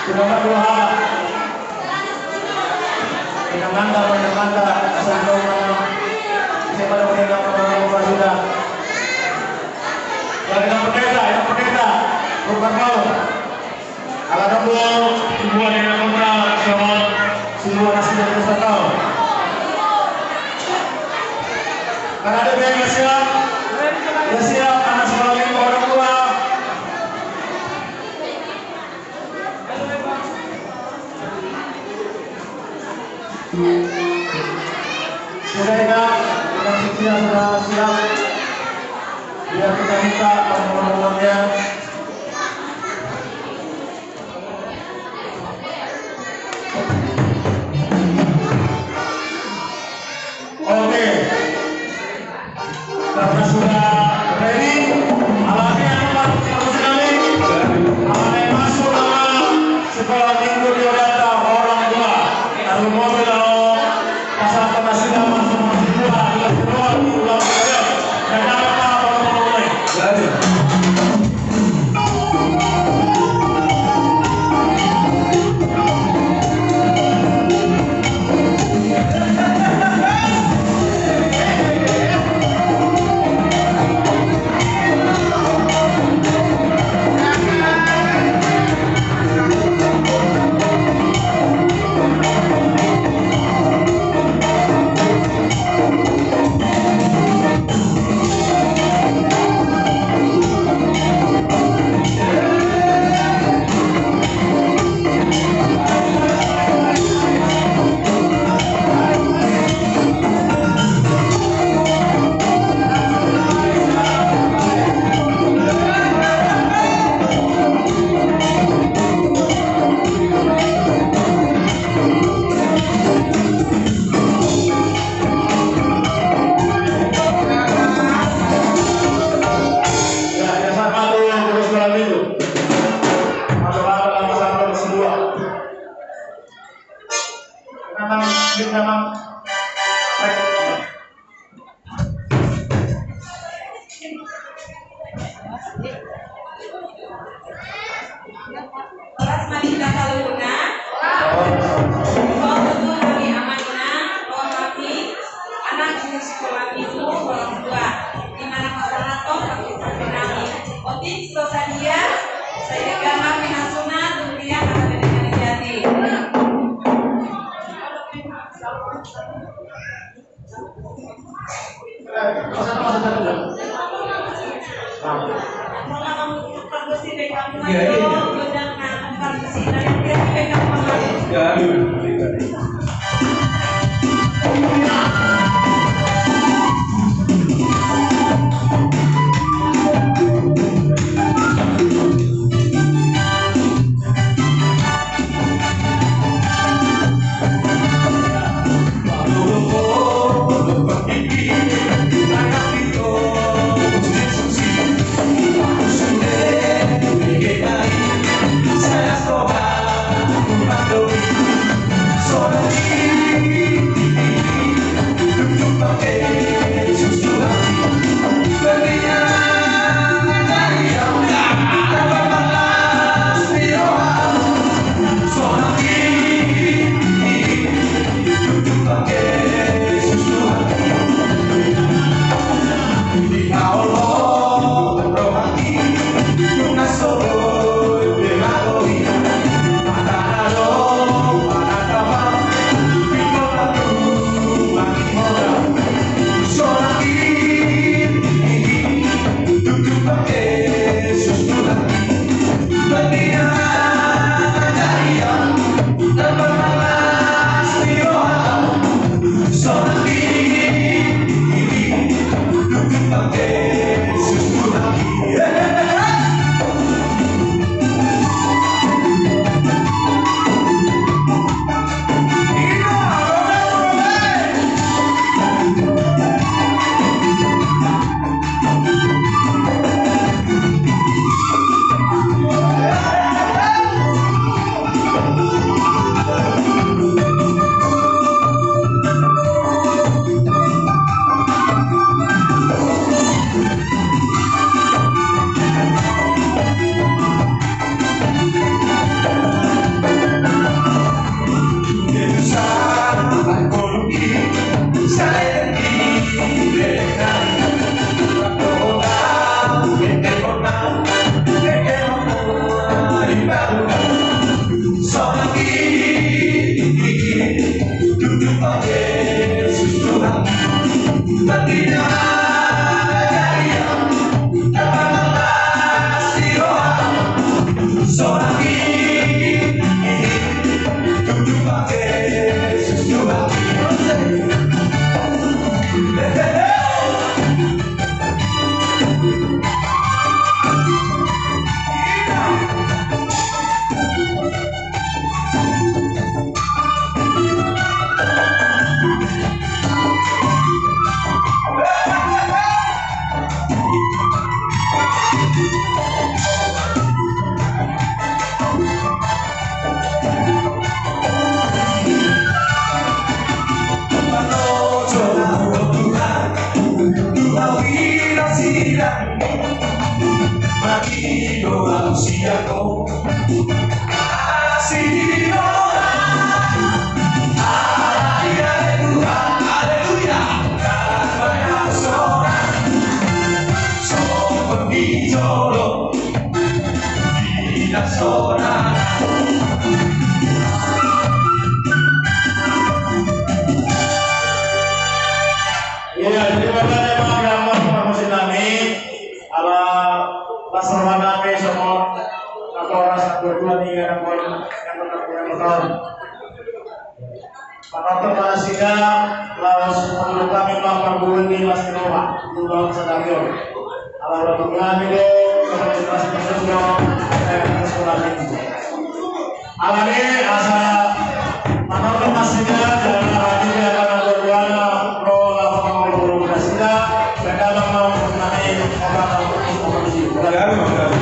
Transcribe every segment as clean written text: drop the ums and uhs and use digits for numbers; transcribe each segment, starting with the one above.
Nomor 2 Pinamangga asal nomor siapa yang meninggal nomor sudah yang pendeta bukan mau ala nomor semua yang nomor semua nasi yang tersatau karena ada yang siap anak sekolah minggu orang tua sudah ingat sudah siap biar kita minta nomor-nomornya. Oke, karena sudah ready alatnya bagus sekali alat yang masuk dalam sekolah minggu Diodata orang tua lalu mobil pasal sudah masuk dua ulang dan apa mulai seorang ini duduk pakai susu hati. Mati doa usiaku kasih doa haleluya kan banyak seorang seperti jolo tidak seorang. Ya, jadi bagaimana gambar promosi kami ala Pasarwana kami semua atau orang berdua nih yang berkata Pak Manasida lawas menurut kami melakukan bulan di Mas Nova Nova Sadagio ala orang kami lo komunitas tersebut sekolah ini ala ini asa Pak Manasida dan juga akan berbuana pro lakukan komunitasida dalam mengenai orang komunikasi.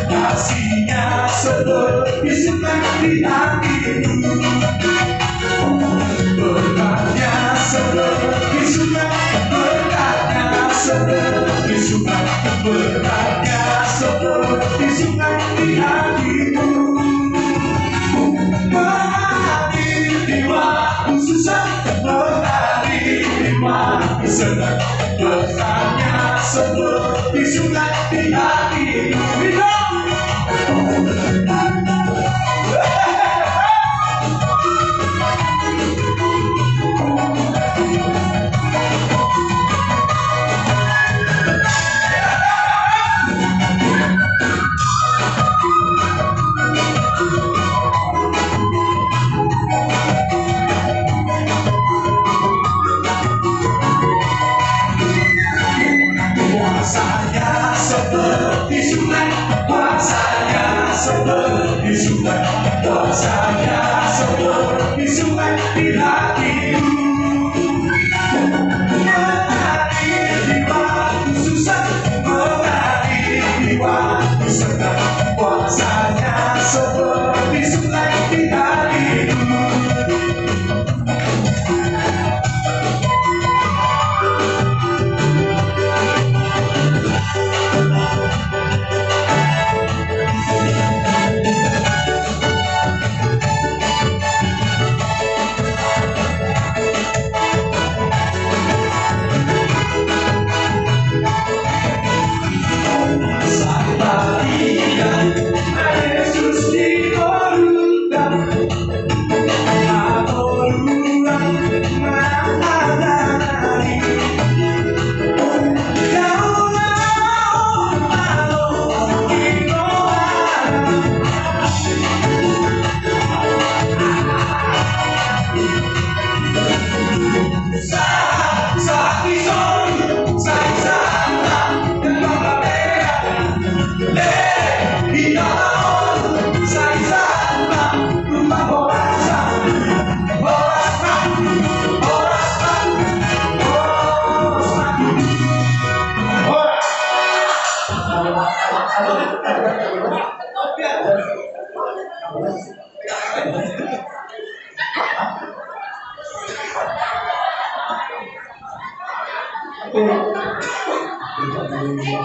Kasihnya seperti sungai di hatimu, berkatnya seperti sungai, berkatnya seperti sungai, berkatnya seperti sungai di hatimu. Mengalir di waktu susah, mengalir di waktu senang, berkatnya seperti sungai di hatimu. Kuasanya seperti sungai, kuasanya seperti sungai, kuasanya seperti sungai di hatimu. Mengalir di waktu susah, mengalir di waktu senang, kuasanya seperti sungai di hatimu. Saya